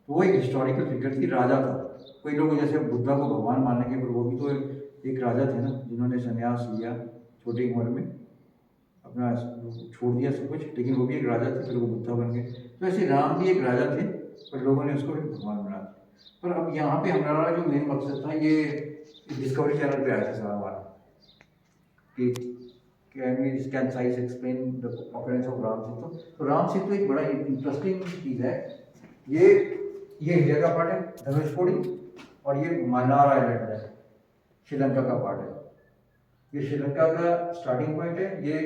तो वो एक हिस्टोरिकल फिगर थी, राजा था। कोई लोग जैसे बुद्धा को भगवान मानेंगे, पर वो भी तो एक राजा थे ना, जिन्होंने संन्यास लिया छोटी उम्र में, अपना छोड़ दिया सब कुछ, लेकिन वो भी एक राजा थे, फिर वो बुद्धा बन गए। तो ऐसे राम भी एक राजा थे, पर लोगों ने उसको फिर भगवान बना दिया। पर अब यहाँ पे हमारा जो मेन मकसद था, ये डिस्कवरी चैनल पे आया था सारा हमारा, कि can science explain the occurrence of Ram Setu. तो राम सेतु एक बड़ा इंटरेस्टिंग चीज़ है। ये इंडिया का पार्ट है, धनुषकोडी, और ये मन्नार आइलैंड है, श्रीलंका का पार्ट है। ये श्रीलंका का स्टार्टिंग पॉइंट है, ये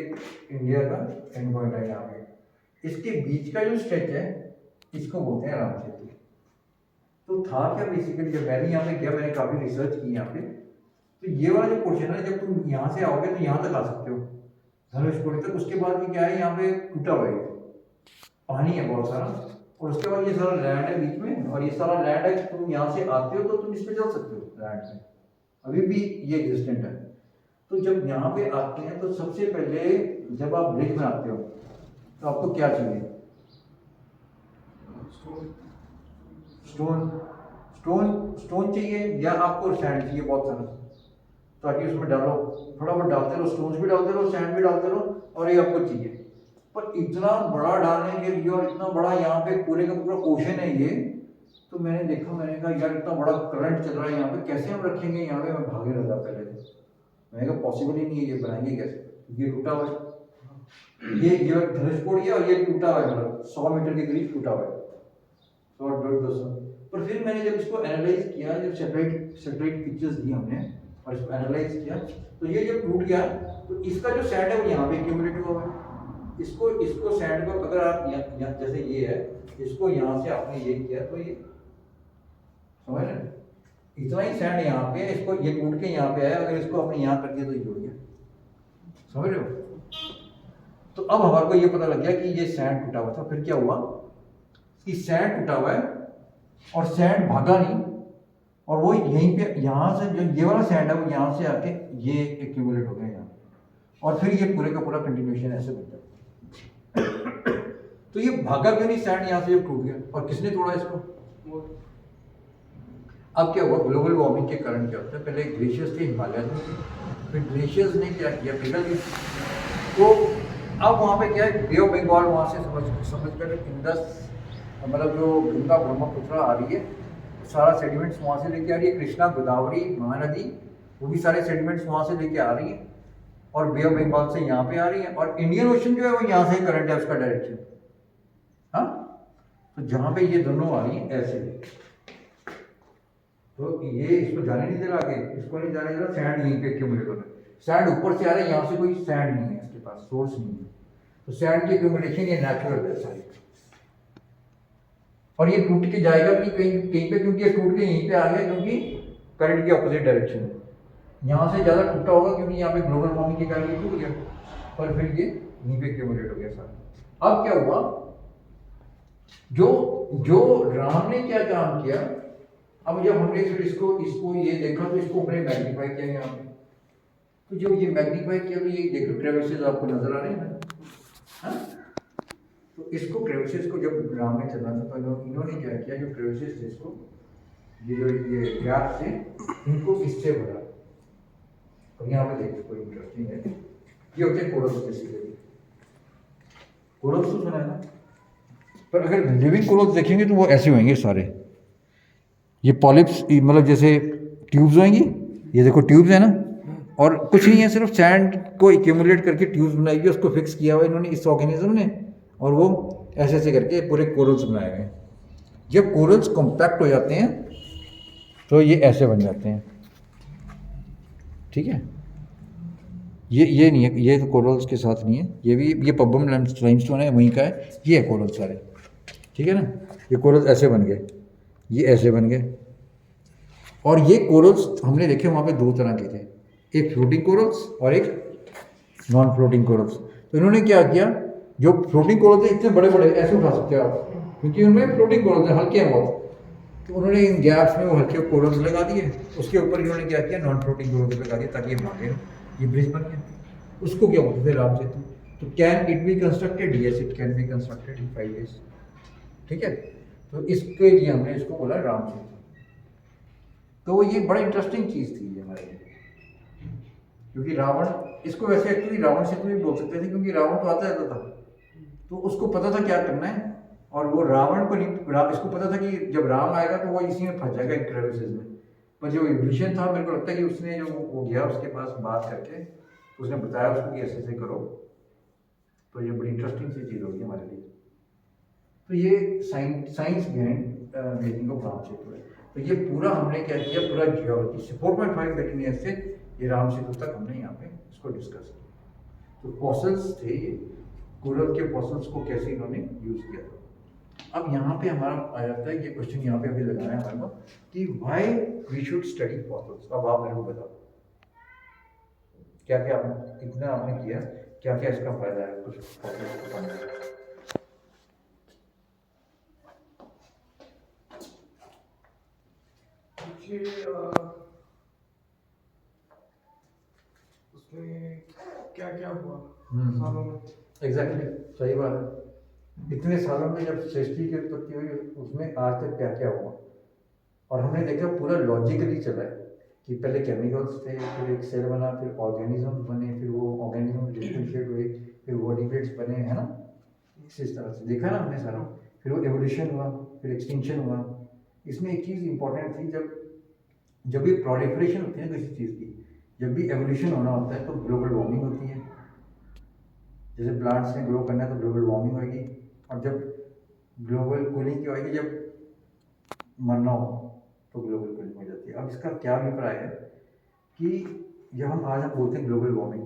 इंडिया का एंड पॉइंट है यहाँ पे। इसके बीच का जो स्ट्रेच है, इसको बोलते हैं राम सेतु। तो था क्या बेसिकली, जब मैंने यहाँ पे गया, मैंने काफ़ी रिसर्च की यहाँ पे, तो ये वाला जो पोर्शन है, जब तुम यहाँ से आओगे तो यहाँ तक आ सकते हो, धनुषकोडी तक। उसके बाद ये क्या है, यहाँ पे टूटा हुआ है, पानी है बहुत सारा, और उसके बाद ये सारा लैंड है बीच में, और ये सारा लैंड है, तुम यहाँ से आते हो तो तुम इस पे चल सकते हो लैंड पे, अभी भी ये एग्जिस्टेंट है। तो जब यहाँ पे आते हैं तो सबसे पहले जब आप ब्रिज बनाते हो तो आपको क्या चाहिए? स्टोन स्टोन स्टोन चाहिए, या आपको सैंड चाहिए बहुत सारा, ताकि उसमें डालो, थोड़ा बहुत डालते रहो, स्टोन्स भी डालते रहो, सैंड भी डालते रहो, और ये आपको चाहिए। पर इतना बड़ा डालने के लिए, और इतना बड़ा यहाँ पे पूरे का पूरा ओशन है ये, तो मैंने देखा, मैंने कहा यार इतना बड़ा करंट चल रहा है यहाँ पे, कैसे हम रखेंगे यहाँ पे? मैं भागे लगा पहले तो, मैंने कहा पॉसिबल ही नहीं है, ये बनाएंगे कैसे? ये टूटा हुआ है, ये धनुषकोडी है, और ये टूटा हुआ है, मतलब 100 मीटर के करीब टूटा हुआ है, 100-150। पर फिर मैंने जब इसको एनालाइज किया, जब सेटेलाइट पिक्चर्स दी हमने और इसको एनालाइज किया, तो ये जब टूट गया तो इसका जो सैंड है वो यहाँ पे एक्यूमुलेट हुआ है। इसको सैंड को अगर आप यहाँ जैसे ये है, इसको यहाँ से आपने ये किया, तो ये समझ रहे, इतना ही सैंड यहाँ पे है, इसको ये टूट के यहाँ पे आया, अगर इसको आपने यहाँ कर दिया तो ये जुड़ गया, समझ रहे हो? तो अब हमारे को ये पता लग गया कि ये सैंड टूटा हुआ था। फिर क्या हुआ कि सैंड टूटा हुआ है, और सैंड भागा नहीं, और वो यहीं पे, यहाँ से जो ये वाला सैंड है वो यहाँ से आके ये एक्यूमुलेट हो गया यहाँ, और फिर ये पूरे का पूरा कंटिन्यूएशन ऐसे बन जाता। तो ये भागा क्यों नहीं सैंड यहाँ से जब टूट गया, और किसने तोड़ा इसको? अब क्या हुआ, ग्लोबल वार्मिंग के कारण क्या होता है, पहले ग्लेशियर्स थे हिमालय में, फिर ग्लेशियर्स ने क्या किया, पिघल गए। तो अब वहाँ पे क्या है, बे ऑफ बंगाल वहाँ से समझ कर इंडस, मतलब जो गंगा ब्रह्मपुत्र आ रही है, सारा सेडिमेंट्स वहाँ से लेके आ रही है, कृष्णा गोदावरी महानदी, वो भी सारे सेडिमेंट्स वहाँ से लेके आ रही है, और बे ऑफ बंगाल से यहाँ पे आ रही है, और इंडियन ओशन जो है वो यहाँ से करंट है उसका डायरेक्शन। हाँ, तो जहाँ पे ये दोनों आ रही हैं ऐसे, तो ये इसको जाने नहीं दे रहा आगे, इसको नहीं जाने दे रहा, सैंड यहीं पे एक्यूमुलेट हो रहा है। सैंड ऊपर से आ रहा है, यहाँ से कोई सैंड नहीं है इसके पास, सोर्स नहीं है, तो सैंड की एक्यूमुलेशन ये नेचुरल है सारी, और ये टूट के जाएगा भी कहीं कहीं पे, क्योंकि ये टूट के यहीं पे आ गया, क्योंकि करंट की अपोजिट डायरेक्शन है। यहाँ से ज़्यादा टूटा होगा क्योंकि यहाँ पे ग्लोबल वार्मिंग के कारण ये टूट गया, पर फिर ये यहीं पे एक्यूमुलेट हो गया सारा। अब क्या हुआ, जो राम ने क्या काम किया, अब जब हमने फिर इसको ये देखा, तो इसको हमने मैग्नीफाई किया यहाँ पे, तो जब ये मैग्नीफाई किया तो ये देखो क्रेविसेस आपको नजर आ रहे हैं ना, हाँ? तो इसको क्रेविसेस को जब राम ने चलना था, तो इन्होंने क्या किया, जो क्रेविसेस थे इसको, ये गैप से, इनको इससे भरा। और यहाँ पे देखो कोई इंटरेस्टिंग है, ये होते हैं कोरल्स, बेसिकली कोरल्स तो सुना है ना, पर अगर लिविंग कोरल्स देखेंगे तो वो ऐसे होंगे सारे, ये पॉलिप्स, मतलब जैसे ट्यूब्स होंगी, ये देखो ट्यूब्स है ना, और कुछ नहीं है, सिर्फ सैंड को एक्यूमुलेट करके ट्यूब्स बनाई हुई, उसको फिक्स किया हुआ इन्होंने, इस ऑर्गेनिज्म ने, और वो ऐसे ऐसे करके पूरे कोरल्स बनाए हुए हैं। जब कोरल्स कॉम्पैक्ट हो जाते हैं तो ये ऐसे बन जाते हैं, ठीक है? ये नहीं है, ये तो कोरल्स के साथ नहीं है, ये भी, ये पब्बम लाइमस्टोन है, वहीं का है, ये है कोरल सारे, ठीक है ना? ये कोरल्स ऐसे बन गए, ये ऐसे बन गए, और ये कोरल्स हमने देखे वहाँ पे दो तरह के थे, एक फ्लोटिंग कोरल्स और एक नॉन फ्लोटिंग कोरल्स। तो इन्होंने क्या किया, जो फ्लोटिंग कोरल्स थे इतने बड़े बड़े ऐसे उठा सकते हो आप, क्योंकि उनमें फ्लोटिंग कोरल्स हैं, हल्के हैं बहुत, तो उन्होंने इन गैप्स में वो हल्के कोरल्स लगा दिए, उसके ऊपर इन्होंने क्या किया, नॉन फ्लोटिंग कोरल्स लगा दिए, ताकि ये भागे, ये ब्रिज बन गया। उसको क्या बोलते थे, राम सेतु। तो can it be constructed, yes it can be constructed in 5 days, ठीक है? तो इसके लिए हमने इसको बोला राम सेतु। तो ये बड़ा इंटरेस्टिंग चीज़ थी ये हमारे लिए, क्योंकि रावण, इसको वैसे एक्चुअली रावण सेतु भी बोल सकते थे, क्योंकि रावण तो आता रहता था, तो उसको पता था क्या करना है, और वो रावण को नहीं, इसको पता था कि जब राम आएगा तो वो इसी में फंस जाएगा, इन क्रेविसेस में। पर जो विभीषण था, मेरे को लगता है कि उसने जो वो गया उसके पास बात करके, तो उसने बताया उसको कि ऐसे ऐसे करो, तो ये बड़ी इंटरेस्टिंग सी चीज़ होगी हमारे लिए। तो ये science behind making of Ram Setu है। तो ये पूरा हमने क्या किया, पूरा जियोलॉजी 4.5 बिलियन ईयर से ये राम सेतु तक हमने यहाँ पे इसको डिस्कस किया। तो फॉसिल्स थे ये, कोरल के फॉसिल्स को कैसे इन्होंने यूज़ किया था। अब यहाँ पे हमारा आ जाता है, ये क्वेश्चन यहाँ पे अभी लगाना है हमारे को कि why we should study fossils. अब आप मेरे को बताओ क्या क्या इतना आपने किया, क्या क्या इसका फायदा है कुछ फॉसिल्स को पढ़ने का। उसमें क्या क्या हुआ सालों में। एग्जैक्टली, सही बात है। इतने सालों में जब सृष्टि की उत्पत्ति हुई, उसमें आज तक क्या क्या हुआ, और हमने देखा पूरा लॉजिकली चला है कि पहले केमिकल्स थे, फिर एक सेल बना, फिर ऑर्गेनिजम्स बने, फिर वो ऑर्गेनिज्म डिफरेंशिएट हुए, फिर बॉडीपेट्स बने, है ना, इस तरह से देखा ना हमने सारा। फिर वो एवोल्यूशन हुआ, फिर एक्सटिंक्शन हुआ। इसमें एक चीज़ इंपॉर्टेंट थी, जब भी प्रोलिफरेशन होती है किसी चीज़ की, जब भी एवोल्यूशन होना होता है तो ग्लोबल वार्मिंग होती है। जैसे प्लांट्स ने ग्रो करना है तो ग्लोबल वार्मिंग होगी, और जब ग्लोबल कूलिंग की होगी, जब मरना हो तो ग्लोबल कूलिंग हो जाती है। अब इसका क्या अभिप्राय है कि जब हम आज बोलते हैं ग्लोबल वार्मिंग,